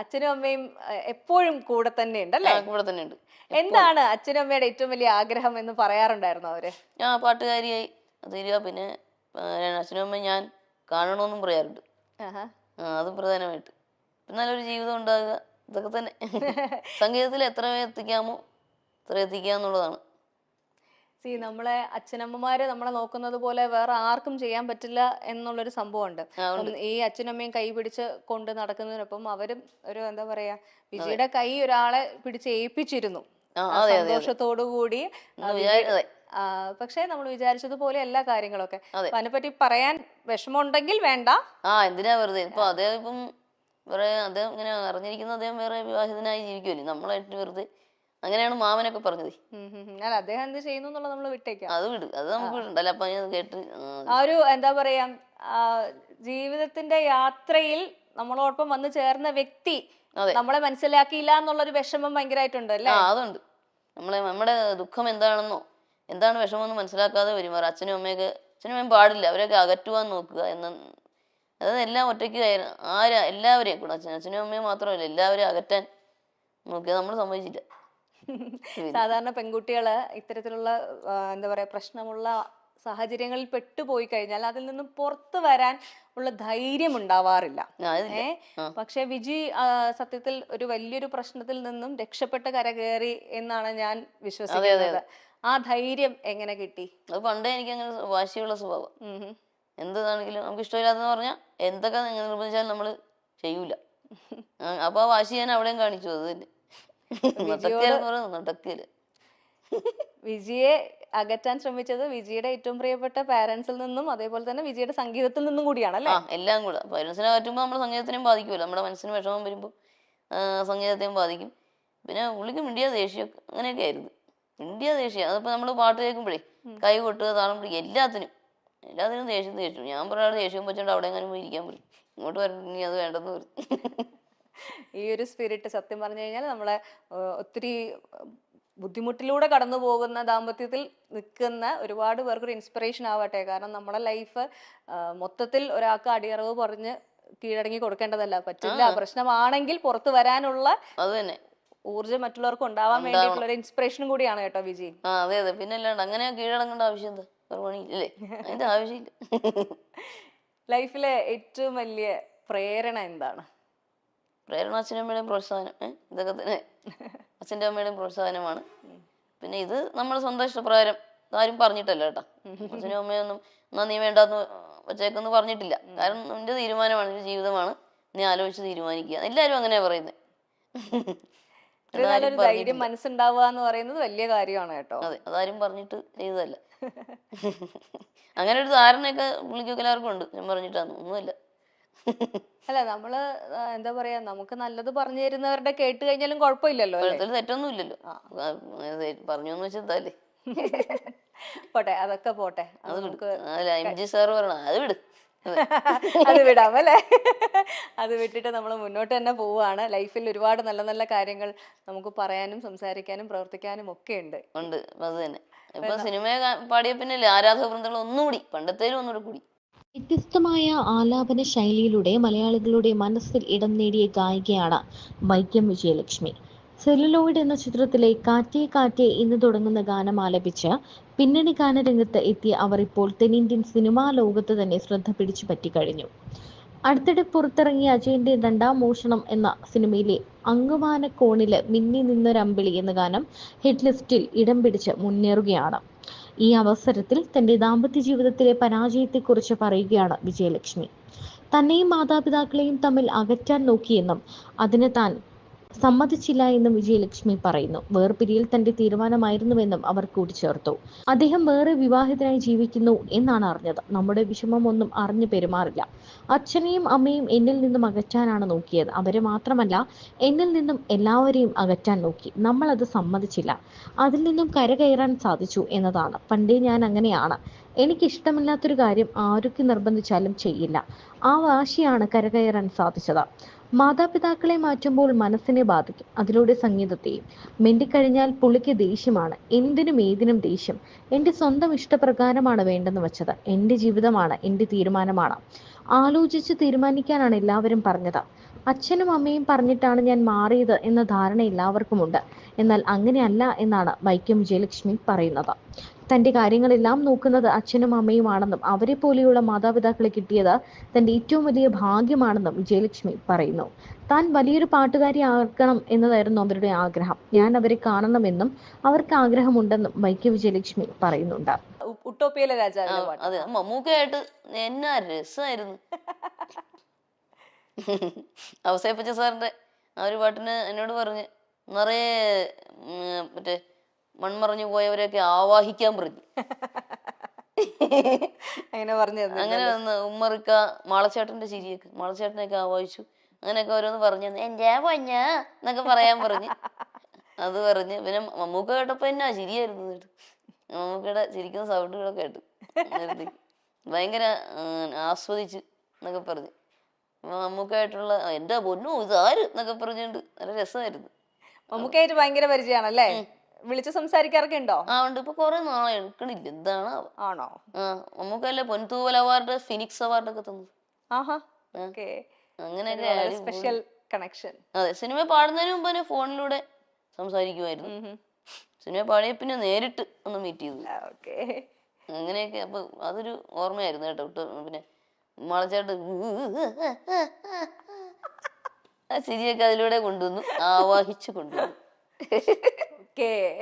അച്ഛനും അമ്മയും എപ്പോഴും കൂടെ തന്നെ ഉണ്ടല്ലേ? കൂടെ തന്നെ ഉണ്ട്. എന്താണ് അച്ഛനും അമ്മയുടെ ഏറ്റവും വലിയ ആഗ്രഹം എന്ന് പറയാറുണ്ടായിരുന്നു അവര്? പാട്ടുകാരിയായി തീരുക. പിന്നെ അച്ഛനും അമ്മയും ഞാൻ കാണണമെന്നും പറയാറുണ്ട്. അത് പ്രധാനമായിട്ട്. നല്ലൊരു ജീവിതം ഉണ്ടാകുക, ഇതൊക്കെ തന്നെ. സംഗീതത്തിൽ എത്ര എത്തിക്കാമോ അത്ര എത്തിക്കുക എന്നുള്ളതാണ്. നമ്മളെ അച്ഛനമ്മമാര് നമ്മളെ നോക്കുന്നത് പോലെ വേറെ ആർക്കും ചെയ്യാൻ പറ്റില്ല എന്നുള്ളൊരു സംഭവമുണ്ട്. ഈ അച്ഛനമ്മയും കൈ പിടിച്ച് കൊണ്ട് നടക്കുന്നതിനൊപ്പം അവരും ഒരു എന്താ പറയാ, വിജിയുടെ കൈ ഒരാളെ പിടിച്ച് ഏൽപ്പിച്ചിരുന്നു സന്തോഷത്തോടു കൂടി. പക്ഷെ നമ്മൾ വിചാരിച്ചതുപോലെ എല്ലാ കാര്യങ്ങളൊക്കെ. അതിനെപ്പറ്റി പറയാൻ വിഷമമുണ്ടെങ്കിൽ വേണ്ട. എന്തിനാ വെറുതെ. ഇപ്പൊ അദ്ദേഹം ഇപ്പം വേറെ അദ്ദേഹം ഇങ്ങനെ അറിഞ്ഞിരിക്കുന്ന അദ്ദേഹം വേറെ വിവാഹിതനായി ജീവിക്കുമല്ലേ, നമ്മളായിട്ട് വെറുതെ. അങ്ങനെയാണ് മാമനൊക്കെ പറഞ്ഞത്. അദ്ദേഹം എന്ത് ചെയ്യുന്നു എന്നുള്ളത് നമ്മൾ വിട്ടേക്കാം. അത് വിട്, അത് നമുക്ക് വിടണ്ടല്ലോ. അപ്പൊ കേട്ട് ആ ഒരു എന്താ പറയാ, ജീവിതത്തിന്റെ യാത്രയിൽ നമ്മളോടൊപ്പം വന്നു ചേർന്ന വ്യക്തി നമ്മളെ മനസ്സിലാക്കിയില്ല എന്നുള്ളൊരു വിഷമം ഭയങ്കരമായിട്ടുണ്ട് അല്ലേ? അതുണ്ട്. നമ്മുടെ ദുഃഖം എന്താണെന്നോ എന്താണ് വിഷമമെന്ന് മനസ്സിലാക്കാതെ പെരുമാറുക. അച്ഛനും അമ്മയും പാടില്ല, അവരൊക്കെ അകറ്റുവാൻ നോക്കുക എന്ന്. അതായത് എല്ലാം ഒറ്റയ്ക്ക് എല്ലാവരെയും കൂടെ, അച്ഛനും അമ്മയും മാത്രമല്ല എല്ലാവരെയും അകറ്റാൻ നോക്കിയാൽ നമ്മൾ സമ്മതിച്ചില്ല. സാധാരണ പെൺകുട്ടികള് ഇത്തരത്തിലുള്ള എന്താ പറയാ പ്രശ്നമുള്ള സാഹചര്യങ്ങളിൽ പെട്ടുപോയി കഴിഞ്ഞാൽ അതിൽ നിന്നും പുറത്തു വരാൻ ഉള്ള ധൈര്യം ഉണ്ടാവാറില്ല. പക്ഷെ വിജി സത്യത്തിൽ ഒരു വലിയൊരു പ്രശ്നത്തിൽ നിന്നും രക്ഷപ്പെട്ട് കരകയറി എന്നാണ് ഞാൻ വിശ്വസിക്കുന്നത്. ആ ധൈര്യം എങ്ങനെ കിട്ടി? അത് പണ്ടേ എനിക്ക് അങ്ങനെ വാശിയുള്ള സ്വഭാവം. എന്താണെങ്കിലും നമുക്ക് ഇഷ്ടമില്ലാതെന്ന് പറഞ്ഞാൽ എന്തൊക്കെ നിർബന്ധിച്ചാലും നമ്മള് ചെയ്യൂല. അപ്പൊ ആ വാശി ഞാൻ അവിടെയും കാണിച്ചു. അത് തന്നെ വിജിയെ അകറ്റാൻ ശ്രമിച്ചത് വിജിയുടെ ഏറ്റവും പ്രിയപ്പെട്ട പാരന്റ്സിൽ നിന്നും അതേപോലെ തന്നെ വിജിയുടെ സംഗീതത്തിൽ നിന്നും കൂടിയാണല്ലേ? എല്ലാം കൂടെ. പാരന്റ്സിനെ അകറ്റുമ്പോൾ നമ്മുടെ സംഗീതത്തിനെയും ബാധിക്കുമല്ലോ. നമ്മുടെ മനസ്സിന് വിഷമം വരുമ്പോൾ സംഗീതത്തെയും ബാധിക്കും. പിന്നെ പുള്ളിക്ക് മിണ്ടിയ ദേഷ്യം അങ്ങനെയൊക്കെ ആയിരുന്നു. മിണ്ടിയ ദേഷ്യം. അതിപ്പോ നമ്മള് പാട്ട് കേൾക്കുമ്പോഴേ കൈ കൊട്ടുക, താളം പിടിക്കുക, എല്ലാത്തിനും ദേഷ്യം. ഞാൻ പറയാതെ ദേഷ്യം വെച്ചോണ്ട് അവിടെ എങ്ങനെ പോയി ഇരിക്കാൻ പറ്റും. ഇങ്ങോട്ട് വരണ്ടി അത് വേണ്ടെന്ന് പറയും. ഈ ഒരു സ്പിരിറ്റ് സത്യം പറഞ്ഞു കഴിഞ്ഞാൽ നമ്മളെ ഒത്തിരി ബുദ്ധിമുട്ടിലൂടെ കടന്നു പോകുന്ന ദാമ്പത്യത്തിൽ നിൽക്കുന്ന ഒരുപാട് പേർക്കൊരു ഇൻസ്പിറേഷൻ ആവട്ടെ. കാരണം നമ്മുടെ ലൈഫ് മൊത്തത്തിൽ ഒരാൾക്ക് അടിയറവ് പറഞ്ഞ് കീഴടങ്ങി കൊടുക്കേണ്ടതല്ല. പറ്റില്ല, പ്രശ്നമാണെങ്കിൽ പുറത്തു വരാനുള്ള ഊർജ്ജം മറ്റുള്ളവർക്ക് ഉണ്ടാവാൻ വേണ്ടിയിട്ടുള്ള ഒരു ഇൻസ്പിറേഷൻ കൂടിയാണ് കേട്ടോ വിജി. അതെ. പിന്നെ അല്ലാണ്ട് അങ്ങനെ കീഴടങ്ങേണ്ട ആവശ്യം എന്താ? അതിന്റെ ആവശ്യമില്ല. ലൈഫിലെ ഏറ്റവും വലിയ പ്രേരണ എന്താണ്? പ്രേരണ അച്ഛനും അമ്മയുടെയും പ്രോത്സാഹനം. ഇതൊക്കെ തന്നെ അച്ഛൻ്റെ അമ്മയുടെയും പ്രോത്സാഹനമാണ്. പിന്നെ ഇത് നമ്മുടെ സ്വന്തം ഇഷ്ടപ്രകാരം ആരും പറഞ്ഞിട്ടല്ല കേട്ടോ. അച്ഛനും അമ്മയൊന്നും എന്നാ നീ വേണ്ടാന്ന് വച്ചേക്കെന്ന് പറഞ്ഞിട്ടില്ല. കാരണം നിന്റെ തീരുമാനമാണ്, നിന്റെ ജീവിതമാണ്, നീ ആലോചിച്ച് തീരുമാനിക്കുക. എല്ലാവരും അങ്ങനെയാ പറയുന്നത്. ധൈര്യം മനസ്സുണ്ടാവുക എന്ന് പറയുന്നത് വലിയ കാര്യമാണ് കേട്ടോ. അതെ, അതാരും പറഞ്ഞിട്ട് ചെയ്തതല്ല. അങ്ങനെ ഒരു ധാരണയൊക്കെ പുള്ളിക്കൊക്കെ എല്ലാവർക്കും ഉണ്ട്. ഞാൻ പറഞ്ഞിട്ടാണ് ഒന്നുമില്ല. അല്ല, നമ്മള് എന്താ പറയാ, നമുക്ക് നല്ലത് പറഞ്ഞു തരുന്നവരുടെ കേട്ട് കഴിഞ്ഞാലും കുഴപ്പമില്ലല്ലോ. തെറ്റൊന്നും ഇല്ലല്ലോ. പറഞ്ഞോന്ന് വെച്ചല്ലേ. പോട്ടെ, അതൊക്കെ പോട്ടെ. സാറ് പറയണ അത് വിട്. അത് വിടാം അല്ലേ? അത് വിട്ടിട്ട് നമ്മൾ മുന്നോട്ട് തന്നെ പോവുകയാണ്. ലൈഫിൽ ഒരുപാട് നല്ല നല്ല കാര്യങ്ങൾ നമുക്ക് പറയാനും സംസാരിക്കാനും പ്രവർത്തിക്കാനും ഒക്കെ ഉണ്ട്. അത് തന്നെ. ഇപ്പൊ സിനിമയെ പാടിയ പിന്നെ ആരാധക വൃന്ദങ്ങൾ ഒന്നുകൂടി പണ്ടത്തേലും ഒന്നുകൂടി കൂടി. വ്യത്യസ്തമായ ആലാപന ശൈലിയിലൂടെ മലയാളികളുടെ മനസ്സിൽ ഇടം നേടിയ ഗായികയാണ് വൈക്കം വിജയലക്ഷ്മി. സെല്ലുലോയിഡ് എന്ന ചിത്രത്തിലെ കാറ്റേ കാറ്റേ എന്ന് തുടങ്ങുന്ന ഗാനം ആലപിച്ച് പിന്നണി ഗാനരംഗത്ത് എത്തിയ അവർ ഇപ്പോൾ തെന്നിന്ത്യൻ സിനിമാ ലോകത്ത് തന്നെ ശ്രദ്ധ പിടിച്ചു പറ്റിക്കഴിഞ്ഞു. അടുത്തിടെ പുറത്തിറങ്ങിയ അജയന്റെ രണ്ടാം മോഷണം എന്ന സിനിമയിലെ അങ്ങുമാനക്കോണില് മിന്നി നിന്നൊരമ്പിളി എന്ന ഗാനം ഹിറ്റ് ലിസ്റ്റിൽ ഇടം പിടിച്ച് മുന്നേറുകയാണ്. ഈ അവസരത്തിൽ തന്റെ ദാമ്പത്യ ജീവിതത്തിലെ പരാജയത്തെക്കുറിച്ച് പറയുകയാണ് വിജയലക്ഷ്മി. തന്നെയും മാതാപിതാക്കളെയും തമ്മിൽ അകറ്റാൻ നോക്കിയെന്നും അതിന് താൻ സമ്മതിച്ചില്ല എന്നും വിജയലക്ഷ്മി പറയുന്നു. വേർപിരിയൽ തന്റെ തീരുമാനമായിരുന്നുവെന്നും അവർ കൂട്ടിച്ചേർത്തു. അദ്ദേഹം വേറെ വിവാഹിതനായി ജീവിക്കുന്നു എന്നാണ് അറിഞ്ഞത്. നമ്മുടെ വിഷമമൊന്നും അറിഞ്ഞു പെരുമാറില്ല. അച്ഛനെയും അമ്മയും എന്നിൽ നിന്നും അകറ്റാനാണ് നോക്കിയത്. അവരെ മാത്രമല്ല, എന്നിൽ നിന്നും എല്ലാവരെയും അകറ്റാൻ നോക്കി. നമ്മൾ അത് സമ്മതിച്ചില്ല. അതിൽ നിന്നും കരകയറാൻ സാധിച്ചു എന്നതാണ്. പണ്ടേ ഞാൻ അങ്ങനെയാണ്. എനിക്കിഷ്ടമില്ലാത്തൊരു കാര്യം ആരൊക്കെ നിർബന്ധിച്ചാലും ചെയ്യില്ല. ആ വാശിയാണ് കരകയറാൻ സാധിച്ചത്. മാതാപിതാക്കളെ മാറ്റുമ്പോൾ മനസ്സിനെ ബാധിക്കും, അതിലൂടെ സംഗീതത്തെയും. മിണ്ടിക്കഴിഞ്ഞാൽ പുള്ളിക്ക് ദേഷ്യമാണ്. എന്തിനും ഏതിനും ദേഷ്യം. എൻ്റെ സ്വന്തം ഇഷ്ടപ്രകാരമാണ് വേണ്ടെന്ന് വെച്ചത്. എൻ്റെ ജീവിതമാണ്, എൻ്റെ തീരുമാനമാണ്. ആലോചിച്ച് തീരുമാനിക്കാനാണ് എല്ലാവരും പറഞ്ഞത്. അച്ഛനും അമ്മയും പറഞ്ഞിട്ടാണ് ഞാൻ മാറിയത് എന്ന ധാരണ എല്ലാവർക്കുമുണ്ട്. എന്നാൽ അങ്ങനെയല്ല എന്നാണ് വൈക്കം വിജയലക്ഷ്മി പറയുന്നത്. തന്റെ കാര്യങ്ങളെല്ലാം നോക്കുന്നത് അച്ഛനും അമ്മയുമാണെന്നും അവരെ പോലെയുള്ള മാതാപിതാക്കളെ കിട്ടിയത് തന്റെ ഏറ്റവും വലിയ ഭാഗ്യമാണെന്നും വിജയലക്ഷ്മി പറയുന്നു. താൻ വലിയൊരു പാട്ടുകാരിയാക്കണം എന്നതായിരുന്നു അവരുടെ ആഗ്രഹം. ഞാൻ അവരെ കാണണമെന്നും അവർക്ക് ആഗ്രഹമുണ്ടെന്നും വൈക്കം വിജയലക്ഷ്മി പറയുന്നുണ്ട്. ഉട്ടോപ്പിയിലെ ആ, രാജാവിലെ പാട്ട്. അതെ, മമ്മൂക്കയായിട്ട് എന്നാ രസമായിരുന്നു. അവസേപ്പച്ച സാറിന്റെ ആ ഒരു പാട്ടിന് എന്നോട് പറഞ്ഞ് നിറയെ മറ്റേ മൺമറഞ്ഞു പോയവരെയൊക്കെ ആവാഹിക്കാൻ പറഞ്ഞു. അങ്ങനെ പറഞ്ഞു അങ്ങനെ വന്ന് ഉമ്മറിക്ക മാളച്ചേട്ടന്റെ ചിരിയൊക്കെ, മാളച്ചേട്ടനെയൊക്കെ ആവാഹിച്ചു. അങ്ങനെയൊക്കെ ഓരോന്ന് പറഞ്ഞു എൻ്റെ പൊന്ന എന്നൊക്കെ പറയാൻ പറഞ്ഞ് അത് പറഞ്ഞ്. പിന്നെ മമ്മൂക്ക കേട്ടപ്പോ എന്നാ ചിരിയായിരുന്നു കേട്ട്. മമ്മൂക്കയുടെ ചിരിക്കുന്ന സൗണ്ടുകളൊക്കെ കേട്ടു നിർത്തി ഭയങ്കര ആസ്വദിച്ചു എന്നൊക്കെ പറഞ്ഞ്. മമ്മൂക്കായിട്ടുള്ള എൻ്റെ പൊന്നു ഇതാര് എന്നൊക്കെ പറഞ്ഞുകൊണ്ട് നല്ല രസമായിരുന്നു. മമ്മൂക്കായിട്ട് ഭയങ്കര പരിചയമാണല്ലേ? വിളിച്ച് സംസാരിക്കാറൊക്കെ ഉണ്ടോ? ആ ഉണ്ട്. ഇപ്പൊ കുറെ നാളെ എടുക്കണില്ല, എന്താണ് ആണോ? മമ്മൂക്കല്ലേ പൊൻതൂവൽ അവാർഡ്, ഫിനിക്സ് അവാർഡ് ഒക്കെ തന്നു. ആഹാ, ഓക്കേ. അങ്ങനെയൊക്കെ സ്പെഷ്യൽ കണക്ഷൻ. അതെ, സിനിമ പാടുന്നതിന് മുമ്പ് തന്നെ ഫോണിലൂടെ സംസാരിക്കുമായിരുന്നു. സിനിമ പാടിയ പിന്നെ നേരിട്ട് ഒന്ന് മീറ്റ് ചെയ്തു. ഓക്കേ. അങ്ങനെയൊക്കെ. അപ്പൊ അതൊരു ഓർമ്മയായിരുന്നു കേട്ടോ. പിന്നെ മാളച്ചേട്ട് ആ ചിരിയൊക്കെ അതിലൂടെ കൊണ്ടുവന്നു, ആവാഹിച്ചു കൊണ്ടുവന്നു. ഓക്കേ.